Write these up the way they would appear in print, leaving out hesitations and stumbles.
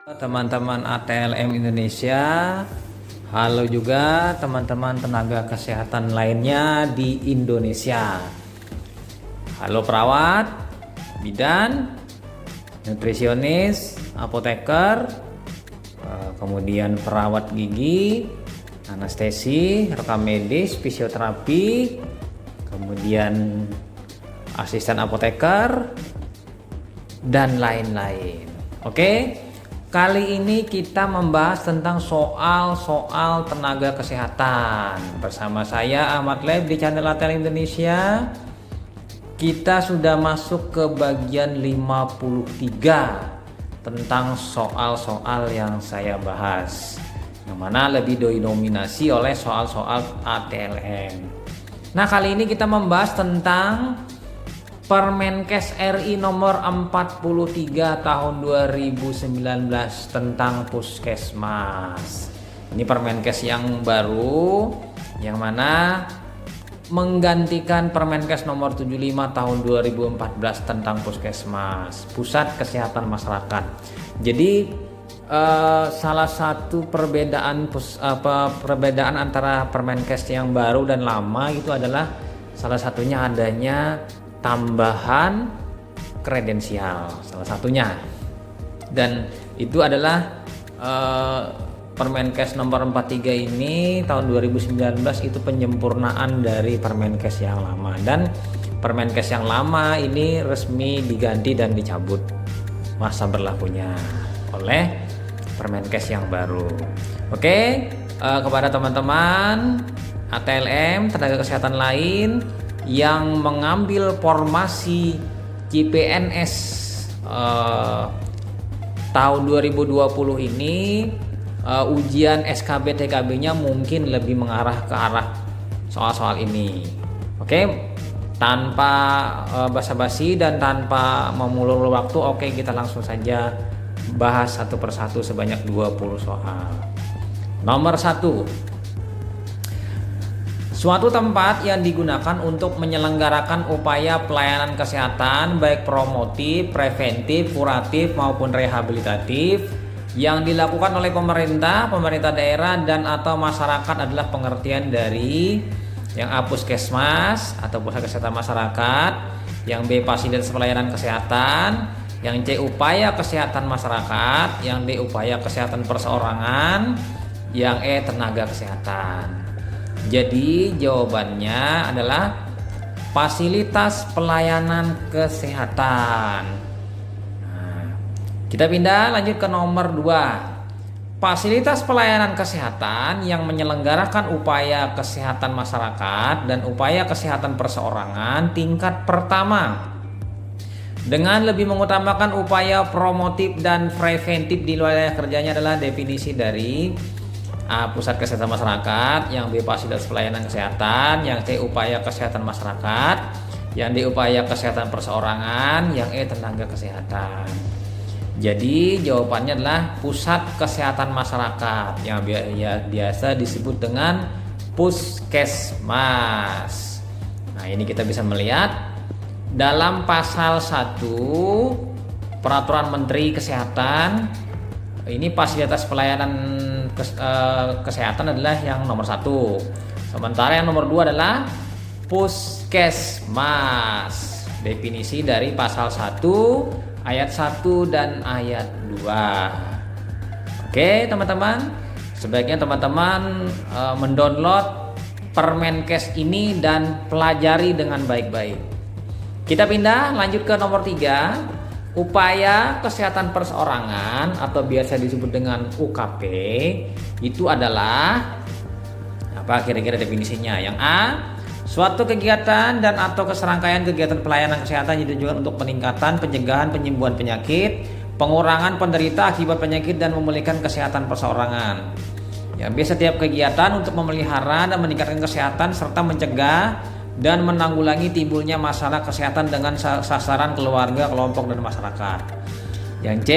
Teman-teman ATLM Indonesia, halo juga teman-teman tenaga kesehatan lainnya di Indonesia. Halo perawat, bidan, nutrisionis, apoteker, kemudian perawat gigi, anestesi, rekam medis, fisioterapi, kemudian asisten apoteker, dan lain-lain. Oke? Kali ini kita membahas tentang soal-soal tenaga kesehatan. Bersama saya Ahmad Lab di channel ATLM Indonesia. Kita sudah masuk ke bagian 53 tentang soal-soal yang saya bahas, yang mana lebih didominasi oleh soal-soal ATLM. Nah, kali ini kita membahas tentang Permenkes RI nomor 43 tahun 2019 tentang Puskesmas. Ini Permenkes yang baru, yang mana menggantikan Permenkes nomor 75 tahun 2014 tentang Puskesmas, Pusat Kesehatan Masyarakat. Jadi salah satu perbedaan antara Permenkes yang baru dan lama itu adalah salah satunya adanya tambahan kredensial, salah satunya, dan itu adalah Permenkes nomor 43 ini tahun 2019 itu penyempurnaan dari Permenkes yang lama, dan Permenkes yang lama ini resmi diganti dan dicabut masa berlakunya oleh Permenkes yang baru. Oke, kepada teman-teman ATLM tenaga kesehatan lain yang mengambil formasi CPNS tahun 2020 ini, ujian SKB TKB-nya mungkin lebih mengarah ke arah soal-soal ini. Oke, tanpa basa-basi dan tanpa memulur waktu, oke, kita langsung saja bahas satu persatu sebanyak 20 soal. Nomor 1. Suatu tempat yang digunakan untuk menyelenggarakan upaya pelayanan kesehatan baik promotif, preventif, kuratif maupun rehabilitatif yang dilakukan oleh pemerintah daerah dan atau masyarakat adalah pengertian dari yang A. Puskesmas atau pusat kesehatan masyarakat, yang B. fasilitas pelayanan kesehatan, yang C. upaya kesehatan masyarakat, yang D. upaya kesehatan perseorangan, yang E. tenaga kesehatan. Jadi jawabannya adalah fasilitas pelayanan kesehatan. Nah, kita pindah lanjut ke nomor 2. Fasilitas pelayanan kesehatan yang menyelenggarakan upaya kesehatan masyarakat dan upaya kesehatan perseorangan tingkat pertama dengan lebih mengutamakan upaya promotif dan preventif di wilayah kerjanya adalah definisi dari A. pusat kesehatan masyarakat, yang B. fasilitas pelayanan kesehatan, yang C. upaya kesehatan masyarakat, yang D. upaya kesehatan perseorangan, yang E. tenaga kesehatan. Jadi jawabannya adalah pusat kesehatan masyarakat yang biasa disebut dengan Puskesmas. Nah, ini kita bisa melihat dalam pasal 1 Peraturan Menteri Kesehatan, ini fasilitas pelayanan kesehatan adalah yang nomor 1. Sementara yang nomor 2 adalah Puskesmas. Definisi dari pasal 1 ayat 1 dan ayat 2. Oke, teman-teman, sebaiknya teman-teman mendownload Permenkes ini dan pelajari dengan baik-baik. Kita pindah lanjut ke nomor 3. Upaya kesehatan perseorangan atau biasa disebut dengan UKP itu adalah apa kira-kira definisinya? Yang A, suatu kegiatan dan atau keserangkaian kegiatan pelayanan kesehatan yang ditujukan untuk peningkatan, pencegahan, penyembuhan penyakit, pengurangan penderita akibat penyakit dan memulihkan kesehatan perseorangan. Yang B, setiap kegiatan untuk memelihara dan meningkatkan kesehatan serta mencegah dan menanggulangi timbulnya masalah kesehatan dengan sasaran keluarga, kelompok, dan masyarakat. Yang C,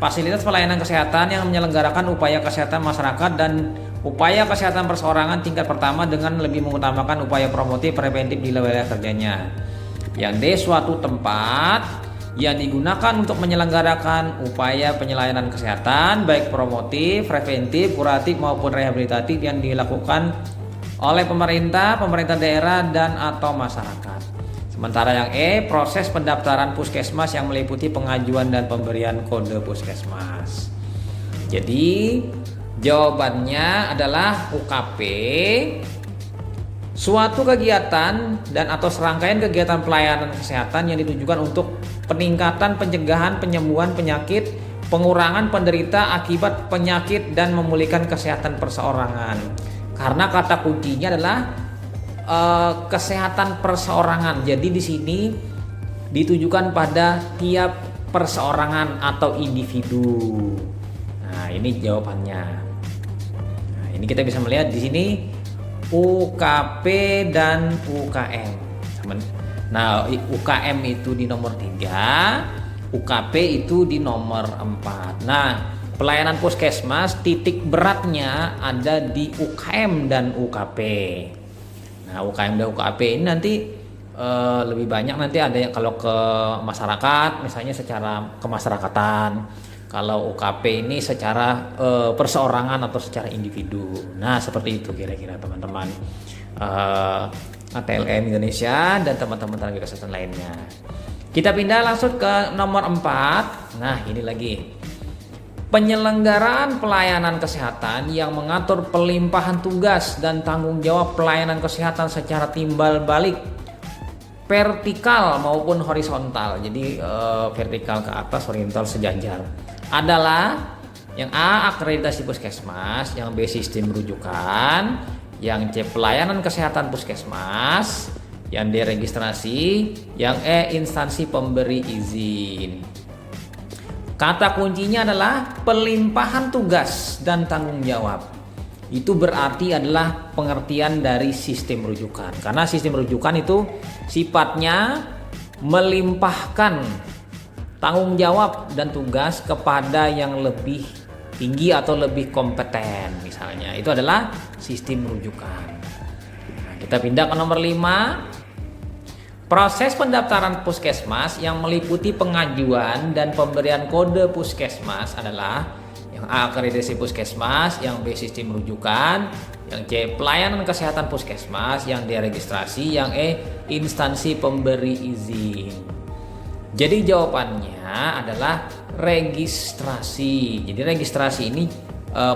fasilitas pelayanan kesehatan yang menyelenggarakan upaya kesehatan masyarakat dan upaya kesehatan perseorangan tingkat pertama dengan lebih mengutamakan upaya promotif preventif di wilayah kerjanya. Yang D, suatu tempat yang digunakan untuk menyelenggarakan upaya penyelayanan kesehatan baik promotif, preventif, kuratif maupun rehabilitatif yang dilakukan oleh pemerintah, pemerintah daerah dan atau masyarakat. Sementara yang E, proses pendaftaran puskesmas yang meliputi pengajuan dan pemberian kode puskesmas. Jadi jawabannya adalah UKP, suatu kegiatan dan atau serangkaian kegiatan pelayanan kesehatan yang ditujukan untuk peningkatan pencegahan penyembuhan penyakit, pengurangan penderita akibat penyakit dan memulihkan kesehatan perseorangan. Karena kata kuncinya adalah kesehatan perseorangan. Jadi di sini ditujukan pada tiap perseorangan atau individu. Nah, ini jawabannya. Nah, ini kita bisa melihat di sini UKP dan UKM. Nah, UKM itu di nomor 3, UKP itu di nomor 4. Nah, pelayanan puskesmas titik beratnya ada di UKM dan UKP. Nah, UKM dan UKP ini nanti lebih banyak nanti ada yang kalau ke masyarakat misalnya secara kemasyarakatan. Kalau UKP ini secara perseorangan atau secara individu. Nah, seperti itu kira-kira teman-teman ATLM Indonesia dan teman-teman tenaga kesehatan lainnya. Kita pindah langsung ke nomor 4. Nah, ini lagi. Penyelenggaraan pelayanan kesehatan yang mengatur pelimpahan tugas dan tanggung jawab pelayanan kesehatan secara timbal balik vertikal maupun horizontal. Jadi vertikal ke atas, horizontal sejajar. Adalah yang A, akreditasi puskesmas, yang B, sistem rujukan, yang C, pelayanan kesehatan puskesmas, yang D, registrasi, yang E, instansi pemberi izin. Kata kuncinya adalah pelimpahan tugas dan tanggung jawab. Itu berarti adalah pengertian dari sistem rujukan. Karena sistem rujukan itu sifatnya melimpahkan tanggung jawab dan tugas kepada yang lebih tinggi atau lebih kompeten. Misalnya, itu adalah sistem rujukan. Nah, kita pindah ke nomor 5. Proses pendaftaran puskesmas yang meliputi pengajuan dan pemberian kode puskesmas adalah yang A, akreditasi puskesmas, yang B, sistem rujukan, yang C, pelayanan kesehatan puskesmas, yang D, registrasi, yang E, instansi pemberi izin. Jadi jawabannya adalah registrasi. Jadi registrasi ini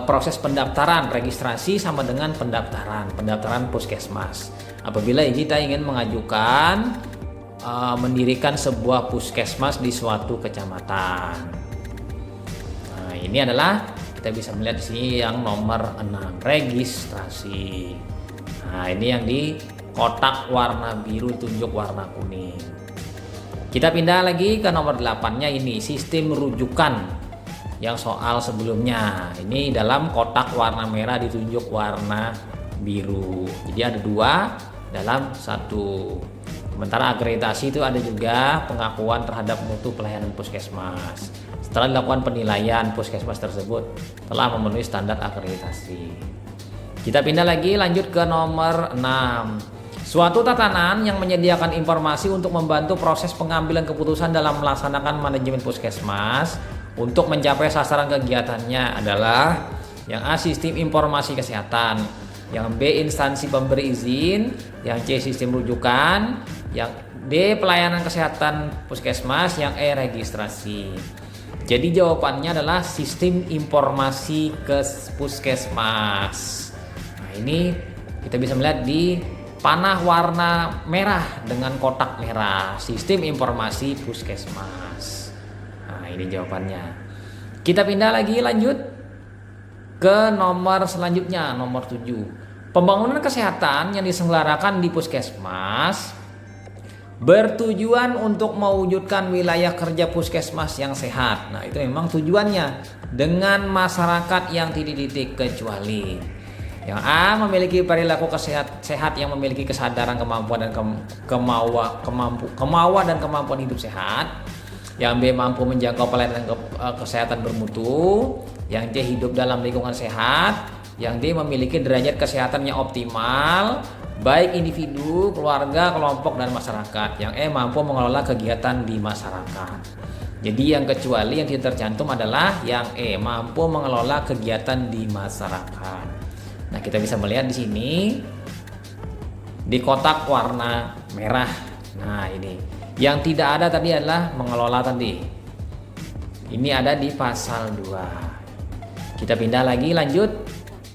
proses pendaftaran. Registrasi sama dengan pendaftaran puskesmas. Apabila kita ingin mengajukan mendirikan sebuah puskesmas di suatu kecamatan. Nah, ini adalah kita bisa melihat di sini yang nomor 6, registrasi. Nah, ini yang di kotak warna biru tunjuk warna kuning. Kita pindah lagi ke nomor 8-nya, ini sistem rujukan yang soal sebelumnya. Ini dalam kotak warna merah ditunjuk warna biru. Jadi ada 2 dalam 1. Sementara akreditasi itu ada juga pengakuan terhadap mutu pelayanan puskesmas. Setelah dilakukan penilaian, puskesmas tersebut telah memenuhi standar akreditasi. Kita pindah lagi, lanjut ke nomor 6. Suatu tatanan yang menyediakan informasi untuk membantu proses pengambilan keputusan dalam melaksanakan manajemen puskesmas untuk mencapai sasaran kegiatannya adalah yang A, sistem informasi kesehatan, yang B, instansi pemberi izin, yang C, sistem rujukan, yang D, pelayanan kesehatan puskesmas, yang E, registrasi. Jadi jawabannya adalah sistem informasi puskesmas. Nah, ini kita bisa melihat di panah warna merah dengan kotak merah, sistem informasi puskesmas. Nah, ini jawabannya. Kita pindah lagi, lanjut ke nomor selanjutnya, nomor 7. Pembangunan kesehatan yang diselenggarakan di puskesmas bertujuan untuk mewujudkan wilayah kerja puskesmas yang sehat. Nah, itu memang tujuannya dengan masyarakat yang tidak terkecuali. Yang A, memiliki perilaku sehat yang memiliki kesadaran, kemampuan dan kemauan dan kemampuan hidup sehat. Yang B, mampu menjangkau pelayanan kesehatan bermutu. Yang C, hidup dalam lingkungan sehat. Yang D, memiliki derajat kesehatan yang optimal. baik individu, keluarga, kelompok, dan masyarakat. Yang E mampu mengelola kegiatan di masyarakat. Jadi yang kecuali yang tidak tercantum adalah yang E mampu mengelola kegiatan di masyarakat. Nah, kita bisa melihat di sini di kotak warna merah. Nah, ini yang tidak ada tadi adalah mengelola tadi. Ini ada di pasal 2. Kita pindah lagi, lanjut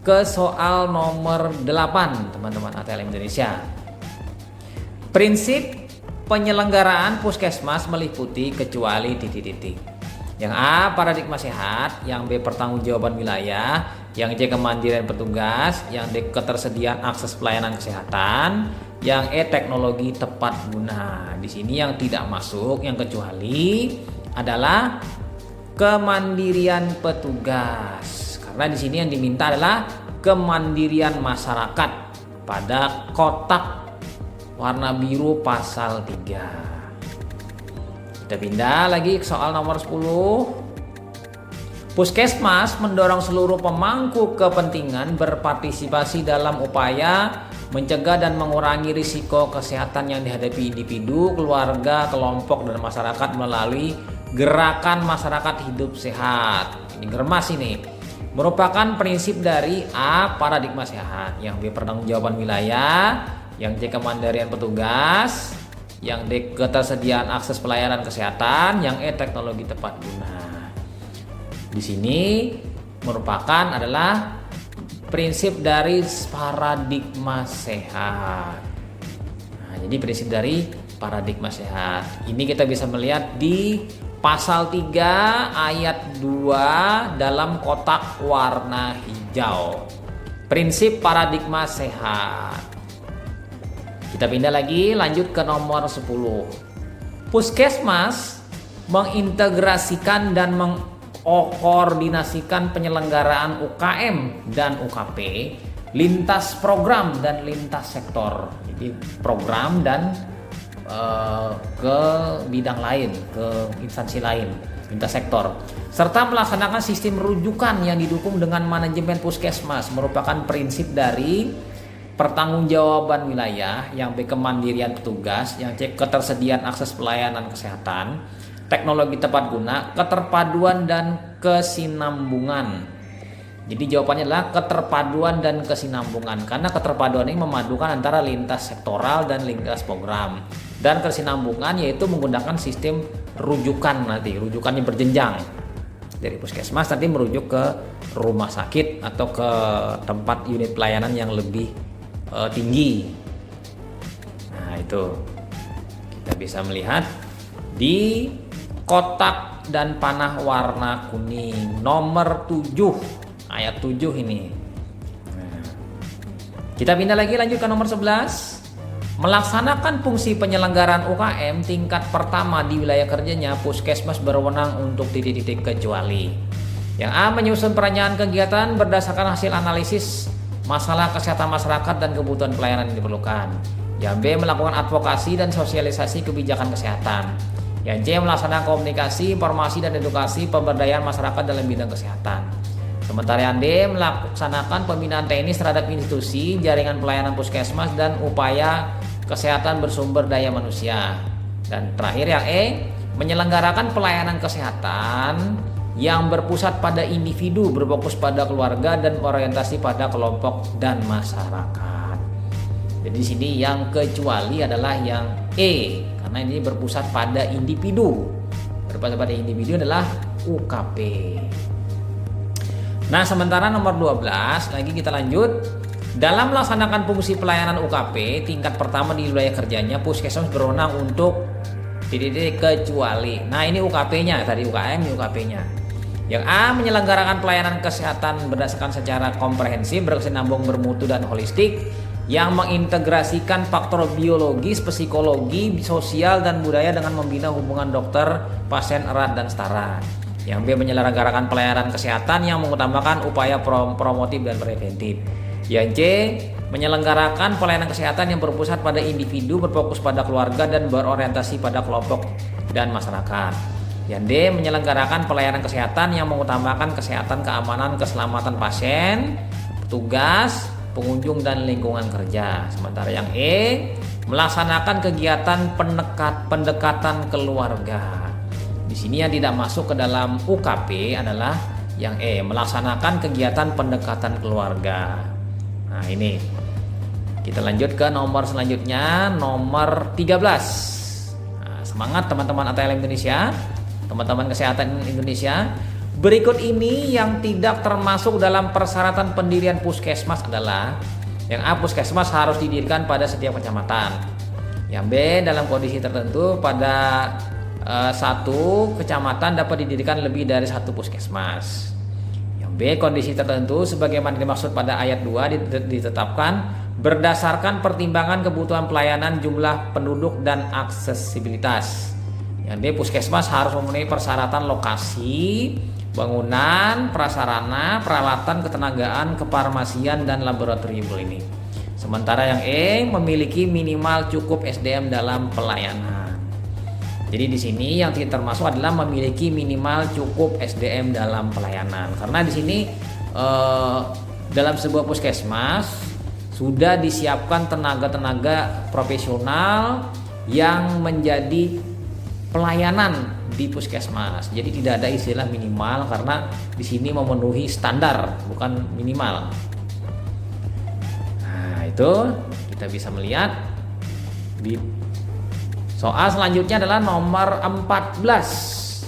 ke soal nomor 8, teman-teman ATLM Indonesia. Prinsip penyelenggaraan puskesmas meliputi kecuali titik-titik. Yang A paradigma sehat, yang B pertanggungjawaban wilayah, yang C kemandirian petugas, yang D ketersediaan akses pelayanan kesehatan, yang E teknologi tepat guna. Di sini yang tidak masuk, yang kecuali adalah kemandirian petugas. Karena di sini yang diminta adalah kemandirian masyarakat pada kotak warna biru pasal 3. Kita pindah lagi ke soal nomor 10. Puskesmas mendorong seluruh pemangku kepentingan berpartisipasi dalam upaya mencegah dan mengurangi risiko kesehatan yang dihadapi individu, keluarga, kelompok, dan masyarakat melalui gerakan masyarakat hidup sehat. Ini germas ini. Merupakan prinsip dari A paradigma sehat, yang B pertanggungjawaban wilayah, yang C kemandirian petugas, yang D ketersediaan akses pelayanan kesehatan, yang E teknologi tepat guna. Di sini merupakan adalah prinsip dari paradigma sehat. Nah, jadi prinsip dari paradigma sehat ini kita bisa melihat di pasal 3 ayat 2 dalam kotak warna hijau. Prinsip paradigma sehat. Kita pindah lagi, lanjut ke nomor 10. Puskesmas mengintegrasikan dan mengkoordinasikan penyelenggaraan UKM dan UKP lintas program dan lintas sektor. Jadi program dan ke bidang lain, ke instansi lain, lintas sektor, serta melaksanakan sistem rujukan yang didukung dengan manajemen puskesmas. Merupakan prinsip dari pertanggungjawaban wilayah, yang B kemandirian petugas, yang C ketersediaan akses pelayanan kesehatan, teknologi tepat guna, keterpaduan dan kesinambungan. Jadi jawabannya adalah keterpaduan dan kesinambungan, karena keterpaduan ini memadukan antara lintas sektoral dan lintas program, dan kesinambungan yaitu menggunakan sistem rujukan, nanti rujukannya berjenjang dari puskesmas nanti merujuk ke rumah sakit atau ke tempat unit pelayanan yang lebih tinggi. Nah, itu kita bisa melihat di kotak dan panah warna kuning nomor 7 ayat 7 ini. Nah, kita pindah lagi, lanjut ke nomor 11. Melaksanakan fungsi penyelenggaraan UKM tingkat pertama di wilayah kerjanya, puskesmas berwenang untuk titik-titik kecuali. Yang A menyusun perencanaan kegiatan berdasarkan hasil analisis masalah kesehatan masyarakat dan kebutuhan pelayanan yang diperlukan. Yang B melakukan advokasi dan sosialisasi kebijakan kesehatan. Yang C melaksanakan komunikasi, informasi, dan edukasi pemberdayaan masyarakat dalam bidang kesehatan. Sementara yang D melaksanakan pembinaan teknis terhadap institusi, jaringan pelayanan puskesmas, dan upaya kesehatan bersumber daya manusia. Dan terakhir yang E menyelenggarakan pelayanan kesehatan yang berpusat pada individu, berfokus pada keluarga, dan orientasi pada kelompok dan masyarakat. Jadi di sini yang kecuali adalah yang E, karena ini berpusat pada individu. Berpusat pada individu adalah UKP. Nah, sementara nomor 12 lagi kita lanjut. Dalam melaksanakan fungsi pelayanan UKP tingkat pertama di wilayah kerjanya, puskesmas berwenang untuk titik kecuali. Nah, ini UKP-nya, tadi UKM, ini UKP-nya. Yang A menyelenggarakan pelayanan kesehatan berdasarkan secara komprehensif, berkesinambung, bermutu, dan holistik, yang mengintegrasikan faktor biologis, psikologi, sosial, dan budaya dengan membina hubungan dokter pasien erat dan setara. Yang B menyelenggarakan pelayanan kesehatan yang mengutamakan upaya promotif dan preventif. Yang C menyelenggarakan pelayanan kesehatan yang berpusat pada individu, berfokus pada keluarga, dan berorientasi pada kelompok dan masyarakat. Yang D menyelenggarakan pelayanan kesehatan yang mengutamakan kesehatan, keamanan, keselamatan pasien, petugas, pengunjung dan lingkungan kerja. Sementara yang E, melaksanakan kegiatan pendekatan keluarga. Di sini yang tidak masuk ke dalam UKP adalah yang E, melaksanakan kegiatan pendekatan keluarga. Nah, ini. Kita lanjut ke nomor selanjutnya, nomor 13. Nah, semangat teman-teman ATLM Indonesia, teman-teman kesehatan Indonesia. Berikut ini yang tidak termasuk dalam persyaratan pendirian puskesmas adalah yang A, puskesmas harus didirikan pada setiap kecamatan. Yang B, dalam kondisi tertentu pada satu kecamatan dapat didirikan lebih dari satu puskesmas. Yang B, kondisi tertentu sebagaimana dimaksud pada ayat 2 ditetapkan berdasarkan pertimbangan kebutuhan pelayanan, jumlah penduduk, dan aksesibilitas. Yang D, puskesmas harus memenuhi persyaratan lokasi, bangunan, prasarana, peralatan, ketenagaan, kefarmasian, dan laboratorium klinik. Sementara yang E, memiliki minimal cukup SDM dalam pelayanan. Jadi di sini yang tidak termasuk adalah memiliki minimal cukup SDM dalam pelayanan. Karena di sini dalam sebuah puskesmas sudah disiapkan tenaga-tenaga profesional yang menjadi pelayanan di puskesmas. Jadi tidak ada istilah minimal karena di sini memenuhi standar, bukan minimal. Nah, itu kita bisa melihat di soal selanjutnya adalah nomor 14.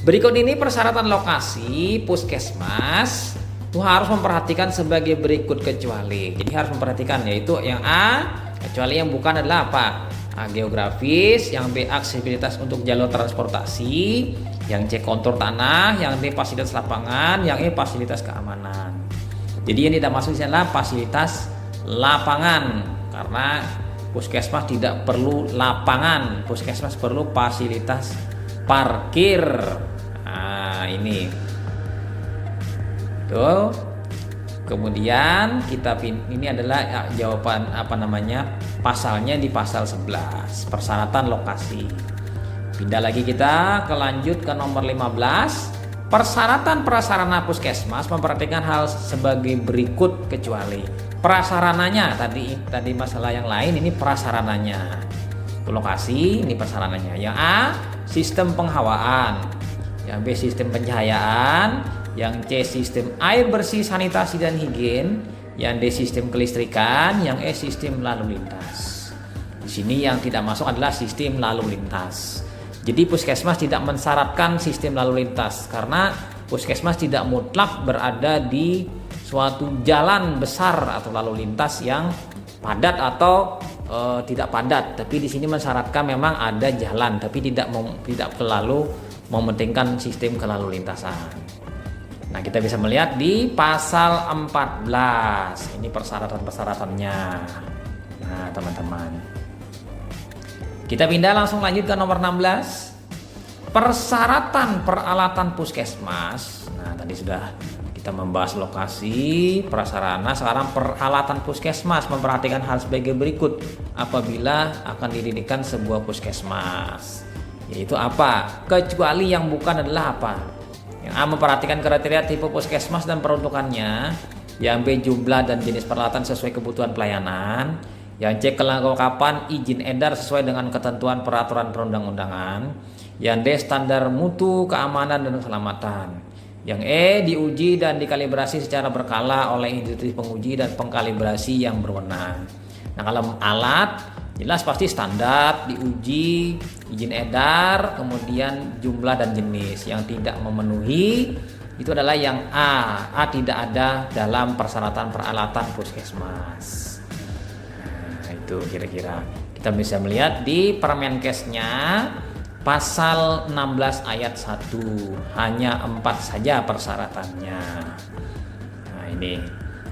Berikut ini persyaratan lokasi puskesmas itu harus memperhatikan sebagai berikut kecuali. Jadi harus memperhatikan, yaitu yang A, kecuali yang bukan adalah apa? A, geografis, yang B, aksesibilitas untuk jalur transportasi, yang C, kontur tanah, yang D, fasilitas lapangan, yang E, fasilitas keamanan. Jadi yang tidak masuk adalah fasilitas lapangan karena puskesmas tidak perlu lapangan, puskesmas perlu fasilitas parkir. Nah, ini tuh. Kemudian ini adalah jawaban pasalnya di pasal 11, persyaratan lokasi. Pindah lagi kita lanjut ke nomor 15. Persyaratan prasarana puskesmas memperhatikan hal sebagai berikut kecuali. Prasarananya tadi masalah yang lain, ini prasarananya. Itu lokasi, ini prasarananya. Yang A, sistem penghawaan. Yang B, sistem pencahayaan. Yang C, sistem air bersih, sanitasi dan higien. Yang D, sistem kelistrikan. Yang E, sistem lalu lintas. Di sini yang tidak masuk adalah sistem lalu lintas. Jadi puskesmas tidak mensyaratkan sistem lalu lintas karena puskesmas tidak mutlak berada di suatu jalan besar atau lalu lintas yang padat atau tidak padat. Tapi di sini mensyaratkan memang ada jalan, tapi tidak selalu mementingkan sistem kelalu lintasan. Nah, kita bisa melihat di pasal 14. Ini persyaratan-persyaratannya. Nah, teman-teman. Kita pindah langsung lanjut ke nomor 16. Persyaratan peralatan puskesmas. Nah, tadi sudah kita membahas lokasi, prasarana, sekarang peralatan puskesmas memperhatikan hal sebagai berikut apabila akan didirikan sebuah puskesmas. Yaitu apa? Kecuali yang bukan adalah apa? Yang A, memperhatikan kriteria tipe puskesmas dan peruntukannya. Yang B, jumlah dan jenis peralatan sesuai kebutuhan pelayanan. Yang C, kelengkapan izin edar sesuai dengan ketentuan peraturan perundang-undangan. Yang D, standar mutu, keamanan dan keselamatan. Yang E, diuji dan dikalibrasi secara berkala oleh institusi penguji dan pengkalibrasi yang berwenang. Nah, kalau alat jelas pasti standar, diuji, izin edar, kemudian jumlah dan jenis. Yang tidak memenuhi itu adalah yang A. A tidak ada dalam persyaratan peralatan puskesmas. Nah, itu kira-kira kita bisa melihat di Permenkesnya pasal 16 ayat 1. Hanya 4 saja persyaratannya. Nah, ini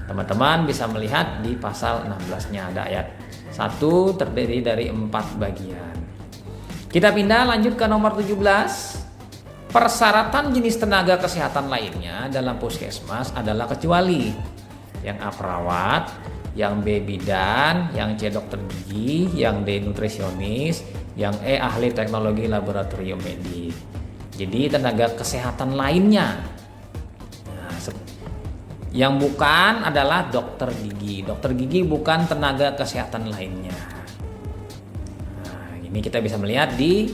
teman-teman bisa melihat di pasal 16-nya ada ayat 1 terdiri dari 4 bagian. Kita pindah lanjut ke nomor 17. Persyaratan jenis tenaga kesehatan lainnya dalam puskesmas adalah kecuali yang A, perawat, yang B, bidan, yang C, dokter gigi, yang D, nutrisionis, yang E, ahli teknologi laboratorium medik. Jadi tenaga kesehatan lainnya. Nah, Yang bukan adalah dokter gigi. Dokter gigi bukan tenaga kesehatan lainnya. Nah, ini kita bisa melihat di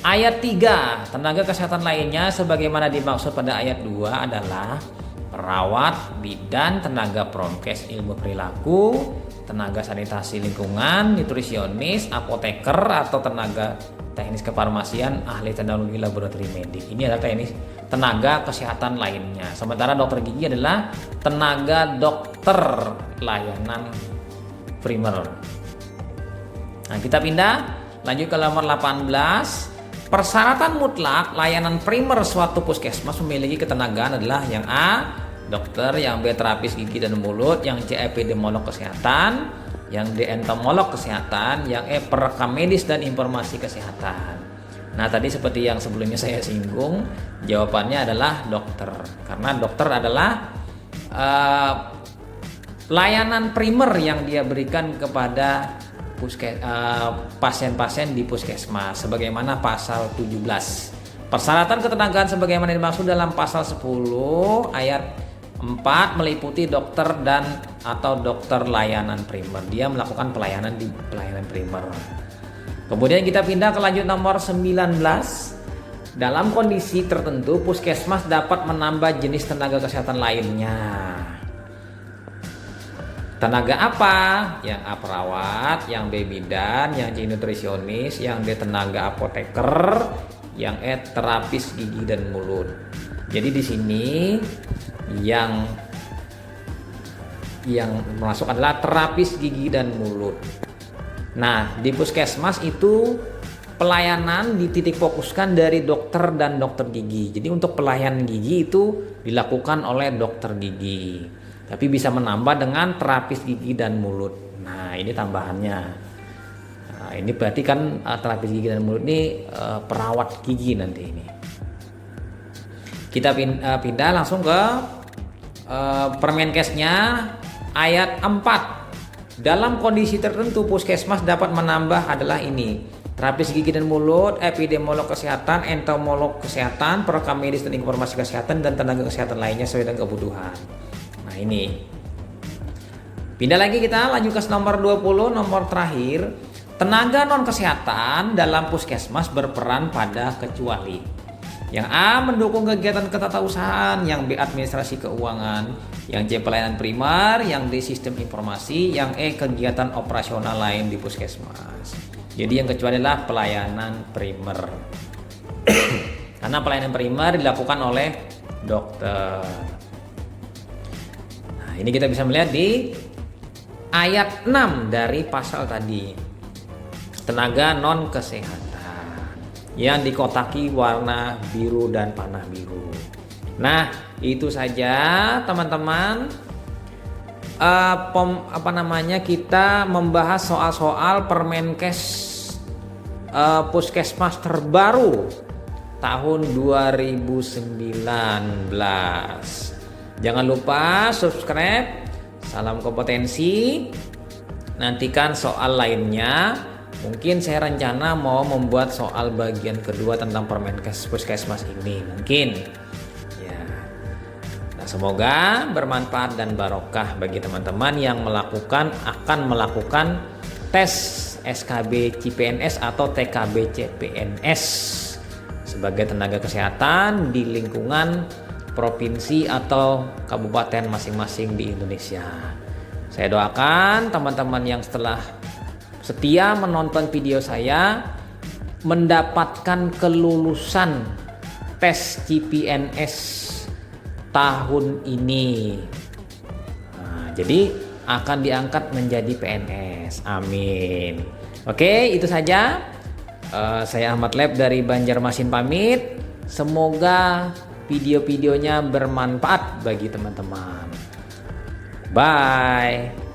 ayat 3. Tenaga kesehatan lainnya sebagaimana dimaksud pada ayat 2 adalah perawat, bidan, tenaga promkes ilmu perilaku, tenaga sanitasi lingkungan, nutrisionis, apoteker atau tenaga teknis kefarmasian, ahli teknologi laboratorium medik. Ini adalah teknis tenaga kesehatan lainnya. Sementara dokter gigi adalah tenaga dokter layanan primer. Nah, kita pindah lanjut ke nomor 18. Persyaratan mutlak layanan primer suatu puskesmas memiliki ketenagaan adalah yang A, dokter, yang B, terapis gigi dan mulut, yang C, epidemiolog kesehatan, yang D, entomolog kesehatan, yang E, perekam medis dan informasi kesehatan. Nah, tadi seperti yang sebelumnya saya singgung, jawabannya adalah dokter. Karena dokter adalah layanan primer yang dia berikan kepada pasien-pasien di puskesmas sebagaimana pasal 17. Persyaratan ketenagaan sebagaimana dimaksud dalam pasal 10 ayat 4 meliputi dokter dan atau dokter layanan primer. Dia melakukan pelayanan di pelayanan primer. Kemudian kita pindah ke lanjut nomor 19. Dalam kondisi tertentu puskesmas dapat menambah jenis tenaga kesehatan lainnya. Tenaga apa? Yang A, perawat, yang B, bidan, yang C, nutrisionis, yang D, tenaga apoteker, yang E, terapis gigi dan mulut. Jadi di sini yang masuk adalah terapis gigi dan mulut. Nah, di puskesmas itu pelayanan dititik fokuskan dari dokter dan dokter gigi. Jadi untuk pelayanan gigi itu dilakukan oleh dokter gigi. Tapi bisa menambah dengan terapis gigi dan mulut. Nah, ini tambahannya. Nah, ini berarti kan terapis gigi dan mulut ini perawat gigi nanti ini. Kita pindah langsung ke Permenkesnya ayat 4. Dalam kondisi tertentu puskesmas dapat menambah adalah ini: terapis gigi dan mulut, epidemiolog kesehatan, entomolog kesehatan, perekam medis dan informasi kesehatan, dan tenaga kesehatan lainnya sesuai dengan kebutuhan. Nah, ini. Pindah lagi kita lanjut ke nomor 20, nomor terakhir. Tenaga non kesehatan dalam puskesmas berperan pada kecuali: yang A, mendukung kegiatan ketatausahaan, yang B, administrasi keuangan, yang C, pelayanan primer, yang D, sistem informasi, yang E, kegiatan operasional lain di puskesmas. Jadi yang kecuali adalah pelayanan primer. Karena pelayanan primer dilakukan oleh dokter. Nah, ini kita bisa melihat di ayat 6 dari pasal tadi. Tenaga non kesehatan yang dikotaki warna biru dan panah biru. Nah, itu saja teman-teman. Kita membahas soal-soal Permenkes Puskesmas terbaru tahun 2019. Jangan lupa subscribe. Salam kompetensi. Nantikan soal lainnya. Mungkin saya rencana mau membuat soal bagian kedua tentang Permenkes Puskesmas ini, mungkin ya. Nah, semoga bermanfaat dan barokah bagi teman-teman yang akan melakukan tes SKB CPNS atau TKB CPNS sebagai tenaga kesehatan di lingkungan provinsi atau kabupaten masing-masing di Indonesia. Saya doakan teman-teman yang setelah setia menonton video saya mendapatkan kelulusan tes CPNS tahun ini. Nah, jadi akan diangkat menjadi PNS. Amin. Oke, itu saja. Saya Ahmad Lab dari Banjarmasin pamit. Semoga video-videonya bermanfaat bagi teman-teman. Bye.